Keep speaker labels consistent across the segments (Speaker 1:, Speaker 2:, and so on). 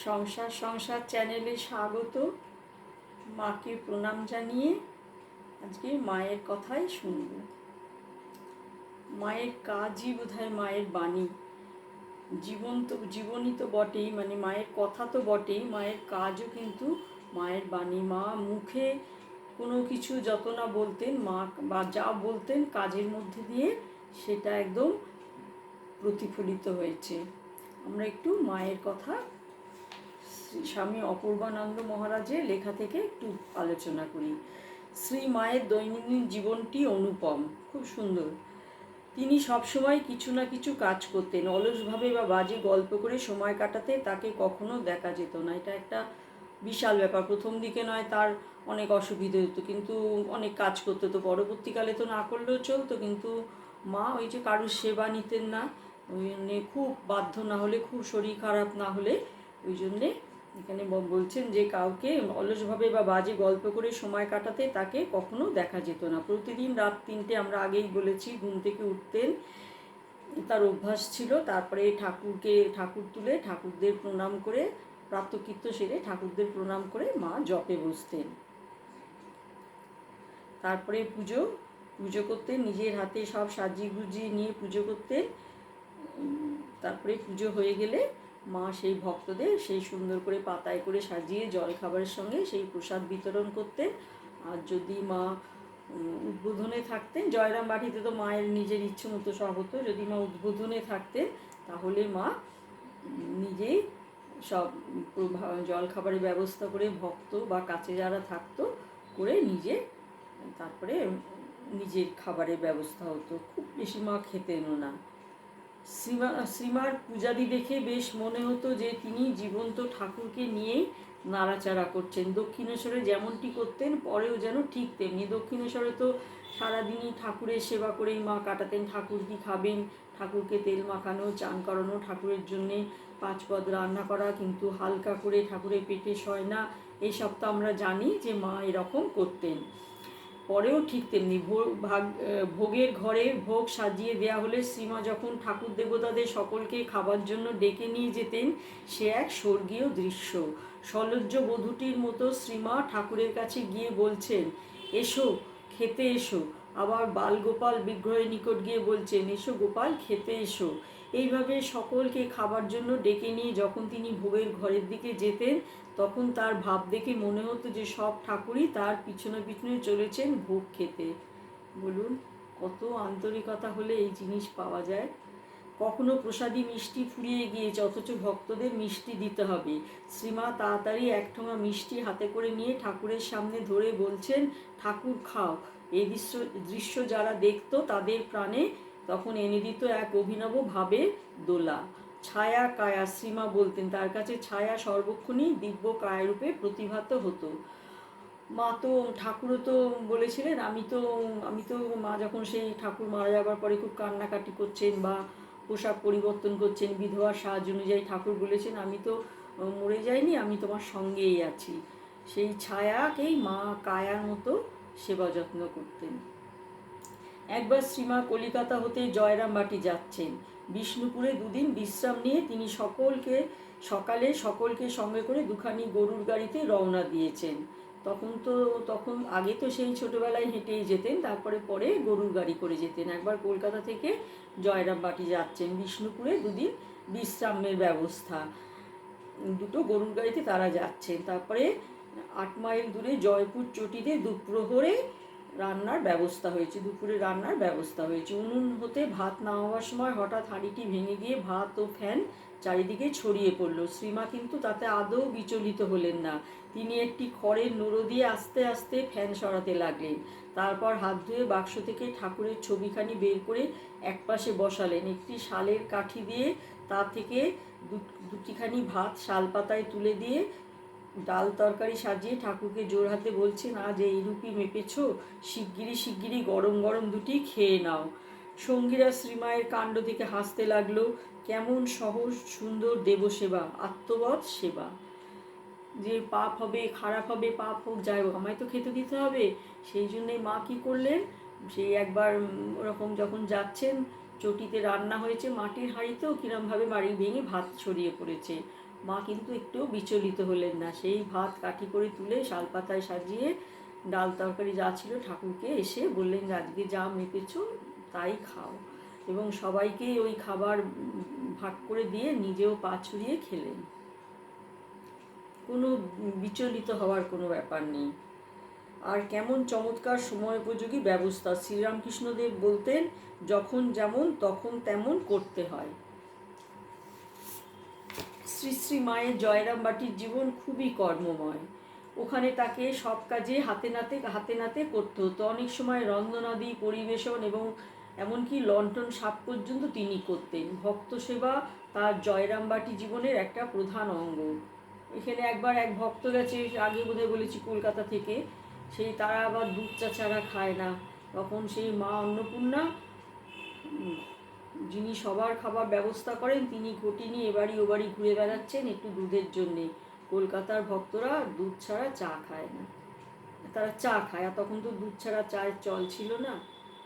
Speaker 1: সংসার সংসার চ্যানেলে স্বাগত। মাকে প্রণাম জানিয়ে আজকে মায়ের কথাই শুনব। মায়ের কাজই বোধহয় মায়ের বাণী। জীবনই তো বটেই, মানে মায়ের কথা তো বটেই, মায়ের কাজও কিন্তু মায়ের বাণী। মা মুখে কোনো কিছু যত না বলতেন, মা বা যা বলতেন কাজের মধ্যে দিয়ে সেটা একদম প্রতিফলিত হয়েছে। আমরা একটু মায়ের কথা স্বামী অপূর্বানন্দ মহারাজের লেখা থেকে একটু আলোচনা করি। শ্রী মায়ের দৈনন্দিন জীবনটি অনুপম, খুব সুন্দর। তিনি সবসময় কিছু না কিছু কাজ করতেন। অলসভাবে বা বাজে গল্প করে সময় কাটাতে তাকে কখনো দেখা যেত না। এটা একটা বিশাল ব্যাপার। প্রথম দিকে নয় তার অনেক অসুবিধে হতো, কিন্তু অনেক কাজ করতে হতো। পরবর্তীকালে তো না করলেও চলতো, কিন্তু মা ওই যে কারুর সেবা নিতেন না, ওই জন্যে খুব বাধ্য না হলে, খুব শরীর খারাপ না হলে, ওই জন্যে এখানে বলছেন যে কাউকে অলসভাবে বা বাজে গল্প করে সময় কাটাতে তাকে কখনো দেখা যেত না। প্রতিদিন রাত 3টে, আমরা আগেই বলেছি, ঘুম থেকে উঠতেন, তার অভ্যাস ছিল। তারপরে ঠাকুর তুলে ঠাকুরদের প্রণাম করে, প্রাতঃকৃত্য সেরে ঠাকুরদের প্রণাম করে মা জপে বসতেন। তারপরে পুজো করতেন, নিজের হাতে সব সাজিয়ে গুজিয়ে নিয়ে পুজো করতেন। তারপরে পুজো হয়ে গেলে মা সেই ভক্তদের সেই সুন্দর করে পাতায় করে সাজিয়ে জলখাবারের সঙ্গে সেই প্রসাদ বিতরণ করতেন। আর যদি মা উদ্বোধনে থাকতেন, জয়রাম বাটিতে তো মায়ের নিজের ইচ্ছে মতো সব হতো, যদি মা উদ্বোধনে থাকতেন তাহলে মা নিজেই সব জলখাবারের ব্যবস্থা করে, ভক্ত বা কাছে যারা থাকতো করে নিজে, তারপরে নিজের খাবারের ব্যবস্থা হতো। খুব বেশি মা খেতেনও না। শ্রীমার পূজাদি দেখে বেশ মনে হতো যে তিনি জীবন্ত ঠাকুরকে নিয়েই নাড়াচাড়া করছেন। দক্ষিণেশ্বরে যেমনটি করতেন পরেও যেন ঠিক তেমনি। দক্ষিণেশ্বরে তো সারাদিনই ঠাকুরের সেবা করেই মা কাটাতেন। ঠাকুর কি খাবেন, ঠাকুরকে তেল মাখানো, চান করানো, ঠাকুরের জন্যে 5 পদ রান্না করা, কিন্তু হালকা করে, ঠাকুরের পেটে শয় না, এইসব তো আমরা জানি যে মা এরকম করতেন। পরেও ঠিক তেমনি ভোগের ঘরে ভোগ সাজিয়ে দেয়া হলে শ্রীমা যখন ঠাকুর দেবতাদের সকলকে খাবার জন্য ডেকে নিয়ে যেতেন, সে এক স্বর্গীয় দৃশ্য। সলজ্জ বধূটির মতো শ্রীমা ঠাকুরের কাছে গিয়ে বলছেন, এসো খেতে এসো। আবার বালগোপাল বিগ্রহের নিকট গিয়ে বলছেন, এসো গোপাল খেতে এসো। এইভাবে সকলকে খাবার জন্য ডেকে নিয়ে যখন তিনি ভোগের ঘরের দিকে যেতেন, তখন তার ভাব দেখে মনে হতো যে সব ঠাকুরই তার পিছনে পিছনে চলেছেন ভোগ খেতে। বলুন কত আন্তরিকতা হলে এই জিনিস পাওয়া যায়। কখনো প্রসাদী মিষ্টি ফুরিয়ে গিয়েছে, অথচ ভক্তদের মিষ্টি দিতে হবে। শ্রীমা তাড়াতাড়ি 1 ঠোঙা মিষ্টি হাতে করে নিয়ে ঠাকুরের সামনে ধরে বলছেন, ঠাকুর খাও। এই দৃশ্য যারা দেখতো তাদের প্রাণে তখন এনে দিত এক অভিনব ভাবের দোলা। ছায়া কায়া, শ্রীমা বলতেন, তার কাছে ছায়া সর্বক্ষণই দিব্য কায়ারূপে প্রতিভাত হতো। মা তো ঠাকুরও তো বলেছিলেন, আমি তো মা যখন সেই ঠাকুর মারা যাবার পরে খুব কান্নাকাটি করছেন বা পোশাক পরিবর্তন করছেন বিধবার সাজ অনুযায়ী, ঠাকুর বলেছেন, আমি তো মরে যাইনি, আমি তোমার সঙ্গেই আছি। সেই ছায়াকেই মা কায়ার মতো সেবা যত্ন করতেন। একবার শ্রীমা কলিকাতা হতে জয়রামবাটি যাচ্ছেন। বিষ্ণুপুরে 2 দিন বিশ্রাম নিয়ে তিনি সকালে সকলকে সঙ্গে করে 2খানি গরুর গাড়িতে রওনা দিয়েছেন। তখন আগে তো সেই ছোটোবেলায় হেঁটেই যেতেন, পরে গরুর গাড়ি করে যেতেন। একবার কলকাতা থেকে জয়রামবাটি যাচ্ছেন, বিষ্ণুপুরে 2 দিন বিশ্রামের ব্যবস্থা, 2টো গরুর গাড়িতে তারা যাচ্ছেন। তারপরে 8 মাইল দূরে জয়পুর চটিতে দুপুরে রান্নার ব্যবস্থা হয়েছে। উনুন হতে ভাত নামাবার সময় হঠাৎ হাঁড়িটি ভেঙে গিয়ে ভাত ও ফ্যান চারিদিকে ছড়িয়ে পড়ল। শ্রীমা কিন্তু তাতে আদৌ বিচলিত হলেন না। তিনি একটি খড়ের নোড়ো দিয়ে আস্তে আস্তে ফ্যান সরাতে লাগলেন। তারপর হাত ধুয়ে বাক্স থেকে ঠাকুরের ছবিখানি বের করে একপাশে বসালেন। একটি শালের কাঠি দিয়ে তা থেকে 2টিখানি ভাত শালপাতায় তুলে দিয়ে ডাল তরকারি সাজিয়ে ঠাকুরকে জোর হাতে বলছেন, আজ এইরূপই মেপেছ, শিগগিরই গরম গরম 2টি খেয়ে নাও। সঙ্গীরা শ্রীমায়ের কাণ্ড থেকে হাসতে লাগলো। কেমন সহজ সুন্দর দেবসেবা, আত্মবৎ সেবা। যে পাপ হবে, খারাপ হবে, পাপ হোক যাই হোক, আমায় তো খেতে দিতে হবে। সেই জন্যে মা কী করলেন, সেই একবার ওরকম যখন যাচ্ছেন, চটিতে রান্না হয়েছে মাটির হাঁড়িতেও কিরমভাবে বাড়ি ভেঙে ভাত ছড়িয়ে পড়েছে। মা কিন্তু একটুও বিচলিত হলেন না, সেই ভাত কাঠি করে তুলে শালপাতায় সাজিয়ে ডাল তরকারি যা ছিল ঠাকুরকে এসে বললেন যে আজকে যা মেপেছ তাই খাও, এবং সবাইকেই ওই খাবার ভাগ করে দিয়ে নিজেও পা ছুঁড়িয়ে খেলেন। কোনো বিচলিত হওয়ার কোনো ব্যাপার নেই। আর কেমন চমৎকার সময়োপযোগী ব্যবস্থা! শ্রীরামকৃষ্ণদেব বলতেন, যখন যেমন তখন তেমন করতে হয়। শ্রী শ্রী মায়ের জয়রামবাটির জীবন খুবই কর্মময়। ওখানে তাকে সব কাজে হাতে নাতে করতে হতো। অনেক সময় রন্ধনাদি, পরিবেশন এবং এমনকি লণ্ঠন সাপ পর্যন্ত তিনি করতেন। ভক্ত সেবা তার জয়রামবাটি জীবনের একটা প্রধান অঙ্গ। এখানে একবার এক ভক্ত গেছে, আগে বোধহয় বলেছি, কলকাতা থেকে। সেই তারা আবার দুধ চা ছাড়া খায় না। তখন সেই মা অন্নপূর্ণা, যিনি সবার খাবার ব্যবস্থা করেন, তিনি ঘটি নিয়ে এবাড়ি ওবাড়ি ঘুরে বেড়াচ্ছেন একটু দুধের জন্যে। কলকাতার ভক্তরা দুধ ছাড়া চা খায় না, তারা চা খায়, আর তখন তো দুধ ছাড়া চায়ের চল ছিল না।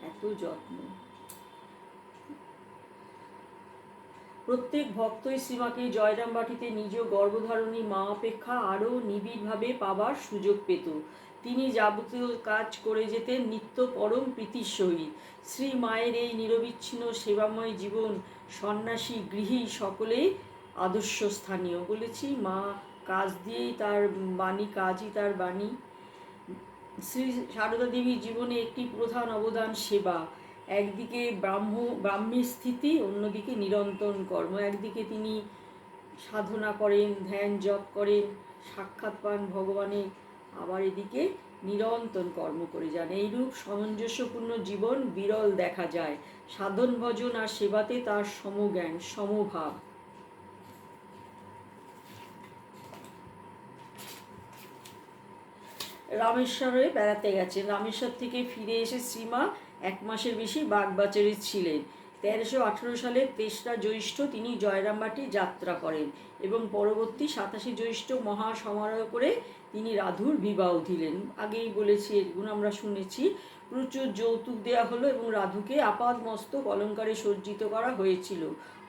Speaker 1: এত যত্ন। প্রত্যেক ভক্তই শ্রীমাকে জয়রামবাটিতে নিজ গর্ভধারণী মা অপেক্ষা আরও নিবিড়ভাবে পাবার সুযোগ পেত। তিনি যাবতীয় কাজ করে যেতেন নিত্য পরম প্রীতির সহিত। শ্রী মায়ের এই নিরবিচ্ছিন্ন সেবাময় জীবন সন্ন্যাসী, গৃহী সকলেই আদর্শ স্থানীয়। বলেছি, মা কাজ দিয়েই তার বাণী, কাজই তার বাণী। শ্রী সারদা দেবীর জীবনে একটি প্রধান অবদান সেবা। একদিকে ব্রাহ্মী স্থিতি, অন্যদিকে নিরন্তর কর্ম। একদিকে তিনি সাধনা করেন, ধ্যান জপ করেন, সাক্ষাৎ পান ভগবানের, আবার এদিকে নিরন্তর কর্ম করে যান। এইরূপ সামঞ্জস্যপূর্ণ জীবন বিরল দেখা যায়। সাধন ভজন আর সেবাতে তার সমজ্ঞান, সমভাব। রামেশ্বরে বেড়াতে গেছেন। রামেশ্বর থেকে ফিরে এসে শ্রীমা 1 মাসের বেশি বাগবাজারে ছিলেন। 1318 সালের 3রা জ্যৈষ্ঠ তিনি জয়রামবাটি যাত্রা করেন এবং পরবর্তী 27 জ্যৈষ্ঠ মহা সমারোহ করে তিনি রাধুর বিবাহ দিলেন। আগেই বলেছি, এগুলো আমরা শুনেছি। প্রচুর যৌতুক দেওয়া হলো এবং রাধুকে আপাদ মস্তক অলঙ্কারে সজ্জিত করা হয়েছিল।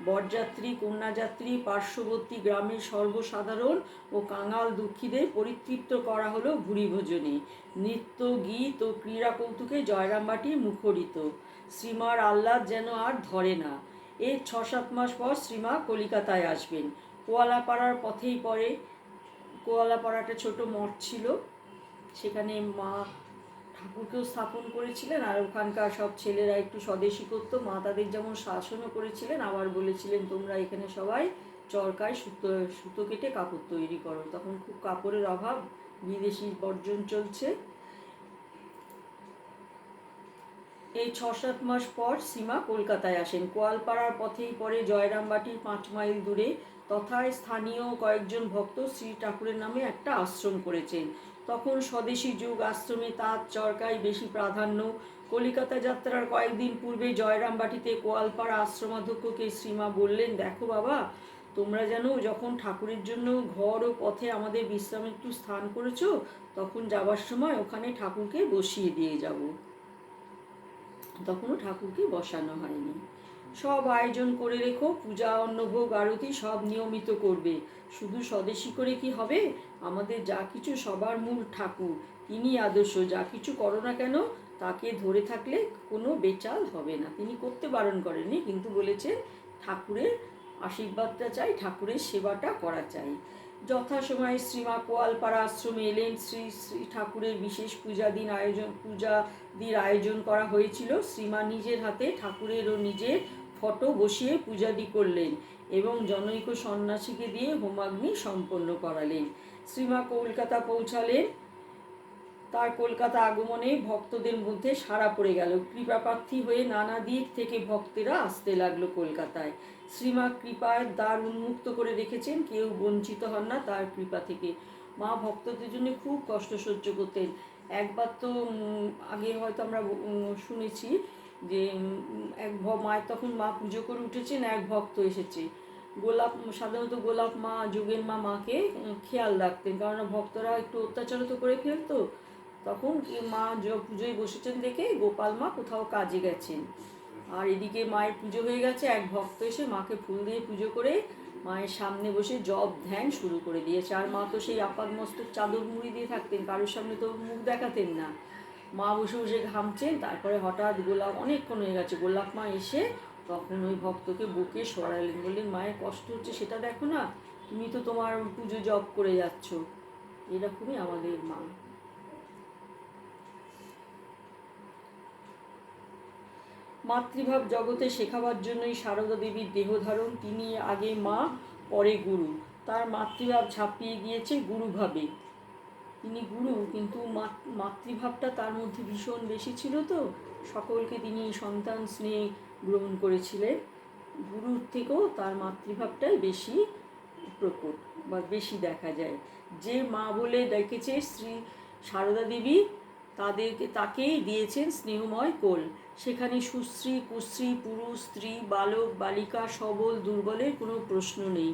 Speaker 1: বরযাত্রী, কন্যাযাত্রী, পার্শ্ববর্তী গ্রামের সর্বসাধারণ ও কাঙাল দুঃখীদের পরিতৃপ্ত করা হলো ভুরিভোজনে। নৃত্য, গীত ও ক্রীড়া কৌতুকে জয়রামবাটি মুখরিত। শ্রীমার আহ্লাদ যেন আর ধরে না। এর 6-7 মাস পর শ্রীমা কলিকাতায় আসবেন। কোয়ালাপাড়ার পথেই পড়ে। কোয়ালাপাড়াটা ছোট মঠ ছিল, সেখানে মা ঠাকুরকেও স্থাপন করেছিলেন, আর ওখানকার সব ছেলেরা একটু স্বদেশী করতো। মা তাদের যেমন শাসনও করেছিলেন, আবার বলেছিলেন তোমরা এখানে সবাই চরকায় সুতো কেটে কাপড় তৈরি করো। তখন খুব কাপড়ের অভাব, বিদেশি বর্জন চলছে। এই 6-7 মাস পর শ্রীমা কলকাতায় আসেন। কোয়ালপাড়ার পথেই পড়ে জয়রামবাটির 5 মাইল দূরে। তথায় স্থানীয় কয়েকজন ভক্ত শ্রী ঠাকুরের নামে একটা আশ্রম করেছেন। তখন স্বদেশী যুগ, আশ্রমে তাঁত চরকায় বেশি প্রাধান্য। কলিকাতা যাত্রার কয়েকদিন পূর্বে জয়রামবাটিতে কোয়ালপাড়া আশ্রমাধ্যক্ষকে শ্রীমা বললেন, দেখো বাবা, তোমরা যেন যখন ঠাকুরের জন্য ঘর ও পথে আমাদের বিশ্রামের একটু স্থান করেছো, তখন যাবার সময় ওখানে ঠাকুরকে বসিয়ে দিয়ে যাব। তখনও ঠাকুরকে বসানো হয়নি। সব আয়োজন করে রেখো, পূজা, অন্নভোগ, আরতি সব নিয়মিত করবে। শুধু স্বদেশী করে কি হবে? আমাদের যা কিছু সবার মূল ঠাকুর, তিনি আদর্শ। যা কিছু করো না কেন তাকে ধরে থাকলে কোনো বেচাল হবে না। তিনি করতে বারণ করেননি, কিন্তু বলেছেন ঠাকুরের আশীর্বাদটা চাই, ঠাকুরের সেবাটা করা চাই। যথাসময়ে শ্রীমা কোয়ালপাড়া আশ্রমে এলেন। শ্রী শ্রী ঠাকুরের বিশেষ পূজাদির আয়োজন করা হয়েছিল। শ্রীমা নিজের হাতে ঠাকুরের ও নিজের ফটো বসিয়ে পূজাদি করলেন এবং জনৈক সন্ন্যাসীকে দিয়ে হোমাগ্নি সম্পন্ন করালেন। শ্রীমা কলকাতা পৌঁছালেন। তার কলকাতা আগমনে ভক্তদের মধ্যে সাড়া পড়ে গেল। কৃপাপ্রার্থী হয়ে নানা দিক থেকে ভক্তেরা আসতে লাগলো কলকাতায়। শ্রীমা কৃপার দ্বার উন্মুক্ত করে রেখেছেন, কেউ বঞ্চিত হন না তার কৃপা থেকে। মা ভক্তদের জন্য খুব কষ্ট সহ্য করতেন। একবার তো আগে হয়তো আমরা শুনেছি যে মায়ের তখন মা পুজো করে উঠেছেন, এক ভক্ত এসেছে। সাধারণত গোলাপ মা, যোগেন মা মাকে খেয়াল রাখতেন, কারণ ভক্তরা একটু অত্যাচার তো করে ফেলতো। তখন মা পুজোয় বসেছেন দেখে গোপাল মা কোথাও কাজে গেছেন, আর এদিকে মায়ের পুজো হয়ে গেছে। এক ভক্ত এসে মাকে ফুল দিয়ে পুজো করে মায়ের সামনে বসে জপ ধ্যান শুরু করে দিয়েছে। আর মা তো সেই আপাদমস্তক চাদর মুড়ি দিয়ে থাকতেন, কারোর সামনে তো মুখ দেখাতেন না। মা বসে বসে ঘামছেন, তারপরে হঠাৎ গোলাপ, অনেকক্ষণ হয়ে গেছে, গোলাপ মা এসে তখন ওই ভক্তকে বুকে সরালেন, বললেন মায়ের কষ্ট হচ্ছে সেটা দেখো না, তুমি তো তোমার পুজো জপ করে যাচ্ছ। এরকমই আমাদের মা। মাতৃভাব জগতে শেখাবার জন্যই সারদা দেবীর দেহধারণ। তিনি আগে মা, পরে গুরু। তার মাতৃভাব ছাপিয়ে গিয়েছে গুরুভাবে। তিনি গুরু, কিন্তু মাতৃভাবটা তার মধ্যে ভীষণ বেশি ছিল, তো সকলকে তিনি সন্তান স্নেহে গ্রহণ করেছিলেন। গুরুর থেকেও তার মাতৃভাবটাই বেশি প্রকট বা বেশি দেখা যায়। যে মা বলে ডেকেছে শ্রী সারদা দেবী, তাকেই দিয়েছেন স্নেহময় কোল। সেখানে সুশ্রী কুশ্রী, পুরুষ স্ত্রী, বালক বালিকা, সবল দুর্বলের কোনো প্রশ্ন নেই।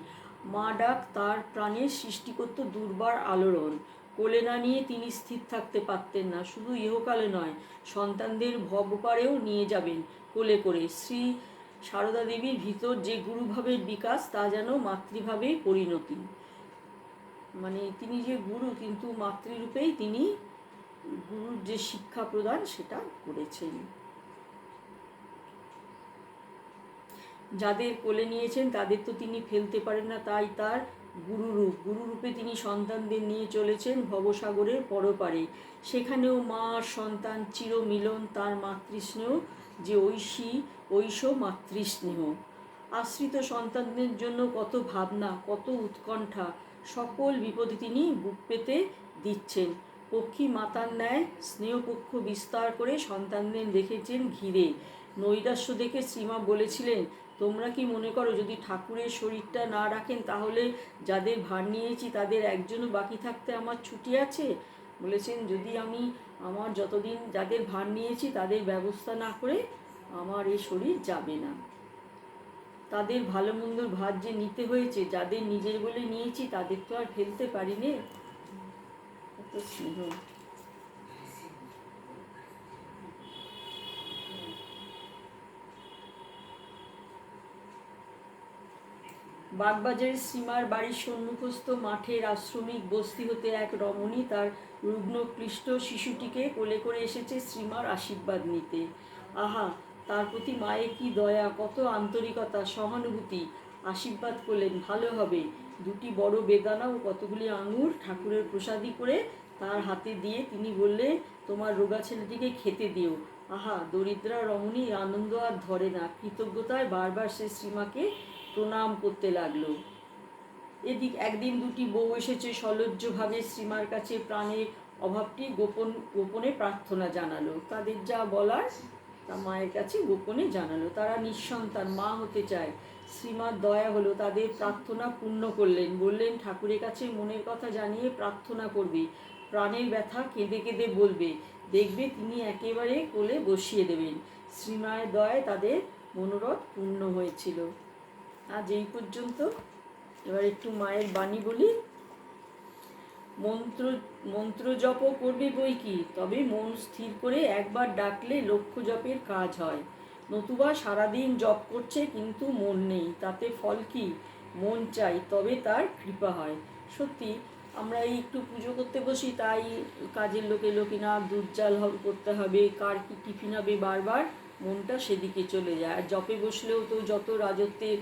Speaker 1: মা ডাক তার প্রাণের সৃষ্টি করত দুর্বার আলোড়ন। কোলে না নিয়ে তিনি স্থির থাকতে পারতেন না। শুধু ইহকালে নয়, সন্তানদের ভবপারেও নিয়ে যাবেন কোলে করে। শ্রী সারদা দেবীর ভিতর যে গুরুভাবের বিকাশ, তা যেন মাতৃভাবেই পরিণতি। মানে তিনি যে গুরু, কিন্তু মাতৃরূপেই তিনি গুরুর যে শিক্ষা প্রদান সেটা করেছেন। যাদের কোলে নিয়েছেন তাদের তো তিনি ফেলতে পারেন না, তাই তার গুরুরূপে তিনি সন্তানদের নিয়ে চলেছেন ভবসাগরের পরপারে। সেখানেও মা সন্তান চিরমিলন, তার মাতৃস্নেহ যে ঐশ মাতৃস্নেহ। আশ্রিত সন্তানদের জন্য কত ভাবনা, কত উৎকণ্ঠা, সকল বিপদে তিনি বুক পেতে দিচ্ছেন। পক্ষী মাতার ন্যায় স্নেহপক্ষ বিস্তার করে সন্তানদের দেখেছেন ঘিরে। নৈরাশ্য দেখে শ্রীমা বলেছিলেন, তোমরা কি মনে করো যদি ঠাকুরের শরীরটা না রাখেন তাহলে যাদের ভার নিয়েছি তাদের একজনও বাকি থাকতে আমার ছুটি আছে? বলেছেন, যদি আমি আমার যতদিন যাদের ভার নিয়েছি তাদের ব্যবস্থা না করে আমার এই শরীর যাবে না। তাদের ভালো মন্দর ভার যে নিতে হয়েছে, যাদের নিজের বলে নিয়েছি তাদের তো আর ফেলতে পারি নে। কত স্নেহ। বাগবাজারের শ্রীমার বাড়ির সম্মুখস্থ মাঠের আশ্রমিক বস্তি হতে এক রমণী তার রুগ্ন ক্লিষ্ট শিশুটিকে কোলে করে এসেছে শ্রীমার আশীর্বাদ নিতে। আহা, তার প্রতি মায়ের কি দয়া, কত আন্তরিকতা, সহানুভূতি। আশীর্বাদ করলেন, ভালো হবে। দুটি বড় বেদানা ও কতগুলি আঙুর ঠাকুরের প্রসাদী করে তার হাতে দিয়ে তিনি বললেন, তোমার রোগা ছেলেটিকে খেতে দিও। আহা, দরিদ্রা রমণী আনন্দ আর ধরে না। কৃতজ্ঞতায় বারবার সে শ্রীমাকে প্রণাম করতে লাগলো। একদিন দুটি বউ এসেছে সলজ্জভাবে শ্রীমার কাছে প্রাণের অভাবটি গোপনে প্রার্থনা জানালো। তাদের যা বলার তা মায়ের কাছে গোপনে জানালো। তারা নিঃসন্তান, মা হতে চায়। শ্রীমার দয়া হলো, তাদের প্রার্থনা পূর্ণ করলেন। বললেন, ঠাকুরের কাছে মনের কথা জানিয়ে প্রার্থনা করবে, প্রাণের ব্যথা কেঁদে কেঁদে বলবে, দেখবে তিনি একেবারে কোলে বসিয়ে দেবেন। শ্রীমায়ের দয়ায় তাদের মনোরথ পূর্ণ হয়েছিল। আজ এই পর্যন্ত। এবার একটু মায়ের বাণী বলি। মন্ত্র জপ করবে বই কি, তবে মন স্থির করে একবার ডাকলে লক্ষ্য জপের কাজ হয়। নতুবা সারাদিন জপ করছে কিন্তু মন নেই, তাতে ফল কি? মন চাই, তবে তার কৃপা হয়। সত্যি আমরা এই একটু পুজো করতে বসি, তাই কাজের লোকে লোকিনা দুধ জাল করতে হবে, কার কি টিফিন হবে, বারবার মনটা সেদিকে চলে যায়। আর জপে বসলেও তো যত রাজত্বের,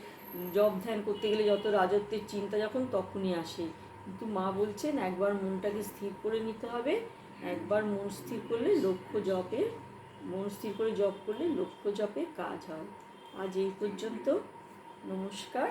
Speaker 1: জপ ধ্যান করতে গেলে যত রাজত্বের চিন্তা যখন তখনই আসে। কিন্তু মা বলছেন একবার মনটাকে স্থির করে নিতে হবে। একবার মন স্থির করলে মন স্থির করে জপ করলে লক্ষ্য জপে কাজ হয়। আজ এই পর্যন্ত। নমস্কার।